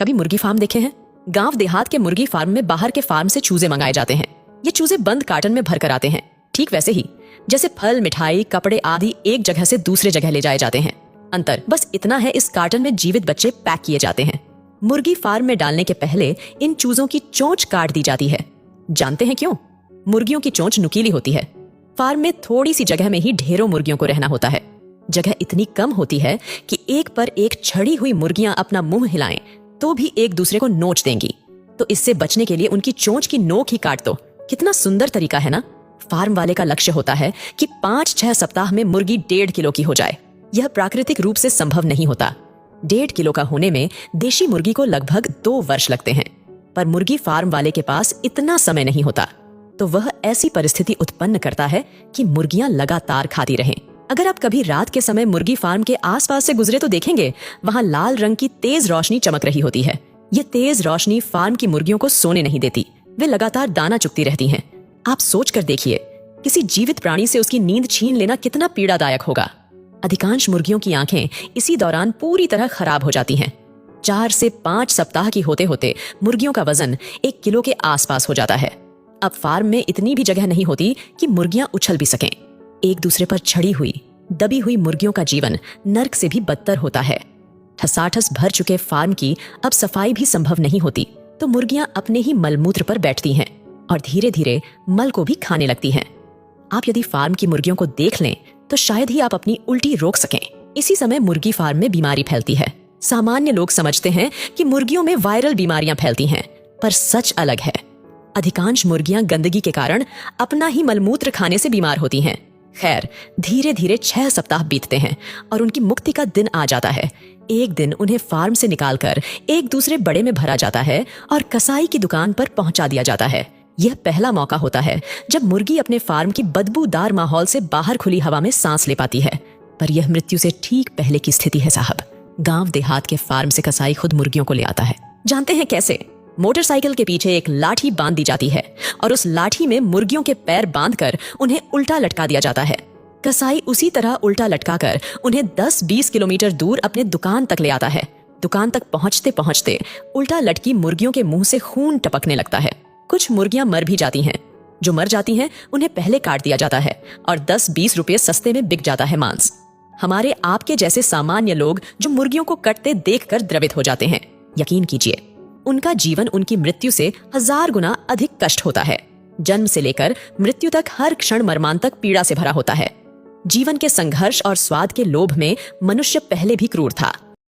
कभी मुर्गी फार्म देखे हैं? गांव देहात के मुर्गी फार्म में बाहर के फार्म से चूजे मंगाए जाते हैं। ये चूजे बंद कार्टन में भर कर आते हैं, ठीक वैसे ही जैसे फल, मिठाई, कपड़े आदि एक जगह से दूसरे जगह ले जाए जाते हैं। अंतर बस इतना है, इस कार्टन में जीवित बच्चे पैक किए जाते हैं। मुर्गी फार्म में डालने के पहले इन चूजों की चोंच काट दी जाती है। जानते हैं क्यों? मुर्गियों की चोंच नुकीली होती है। फार्म में थोड़ी सी जगह में ही ढेरों मुर्गियों को रहना होता है। जगह इतनी कम होती है कि एक पर एक छड़ी हुई मुर्गियां अपना मुंह हिलाएं तो भी एक दूसरे को नोच देंगी। तो इससे बचने के लिए उनकी चोंच की नोक ही काट दो। कितना सुंदर तरीका है ना? फार्म वाले का लक्ष्य होता है कि 5-6 सप्ताह में मुर्गी 1.5 किलो की हो जाए। यह प्राकृतिक रूप से संभव नहीं होता। 1.5 किलो का होने में देशी मुर्गी को लगभग 2 वर्ष लगते हैं। पर मुर्गी फार्म वाले के पास इतना समय नहीं होता, तो वह ऐसी परिस्थिति उत्पन्न करता है कि मुर्गियां लगातार खाती रहें। अगर आप कभी रात के समय मुर्गी फार्म के आसपास से गुजरे तो देखेंगे वहां लाल रंग की तेज रोशनी चमक रही होती है। ये तेज रोशनी फार्म की मुर्गियों को सोने नहीं देती। वे लगातार दाना चुगती रहती हैं। आप सोच कर देखिए, किसी जीवित प्राणी से उसकी नींद छीन लेना कितना पीड़ादायक होगा। अधिकांश मुर्गियों की आंखें इसी दौरान पूरी तरह खराब हो जाती हैं। 4 से 5 सप्ताह की होते होते मुर्गियों का वजन 1 किलो के आसपास हो जाता है। अब फार्म में इतनी भी जगह नहीं होती कि मुर्गियां उछल भी सकें। एक दूसरे पर चढ़ी हुई, दबी हुई मुर्गियों का जीवन नर्क से भी बदतर होता है। ठसाठस भर चुके फार्म की अब सफाई भी संभव नहीं होती, तो मुर्गियां अपने ही मलमूत्र पर बैठती हैं और धीरे धीरे मल को भी खाने लगती हैं। आप यदि फार्म की मुर्गियों को देख लें तो शायद ही आप अपनी उल्टी रोक सकें। इसी समय मुर्गी फार्म में बीमारी फैलती है। सामान्य लोग समझते हैं कि मुर्गियों में वायरल बीमारियां फैलती हैं, पर सच अलग है। अधिकांश मुर्गियां गंदगी के कारण अपना ही मलमूत्र खाने से बीमार होती हैं। खैर, धीरे धीरे 6 सप्ताह बीतते हैं और उनकी मुक्ति का दिन आ जाता है। एक दिन उन्हें फार्म से निकालकर एक दूसरे बड़े में भरा जाता है और कसाई की दुकान पर पहुंचा दिया जाता है। यह पहला मौका होता है जब मुर्गी अपने फार्म की बदबूदार माहौल से बाहर खुली हवा में सांस ले पाती है। पर यह मृत्यु से ठीक पहले की स्थिति है साहब। गांव देहात के फार्म से कसाई खुद मुर्गियों को ले आता है। जानते हैं कैसे? मोटरसाइकिल के पीछे एक लाठी बांध दी जाती है और उस लाठी में मुर्गियों के पैर बांधकर उन्हें उल्टा लटका दिया जाता है। कसाई उसी तरह उल्टा लटकाकर उन्हें 10-20 किलोमीटर दूर अपने दुकान तक ले आता है। दुकान तक पहुंचते पहुंचते उल्टा लटकी मुर्गियों के मुंह से खून टपकने लगता है। कुछ मुर्गियां मर भी जाती हैं। जो मर जाती हैं उन्हें पहले काट दिया जाता है और 10-20 रुपए सस्ते में बिक जाता है मांस। हमारे आपके जैसे सामान्य लोग जो मुर्गियों को कटते देखकर द्रवित हो जाते हैं। यकीन कीजिए, उनका जीवन उनकी मृत्यु से 1000 गुना अधिक कष्ट होता है। जन्म से लेकर मृत्यु तक हर क्षण मर्मांतक पीड़ा से भरा होता है। जीवन के संघर्ष और स्वाद के लोभ में मनुष्य पहले भी क्रूर था,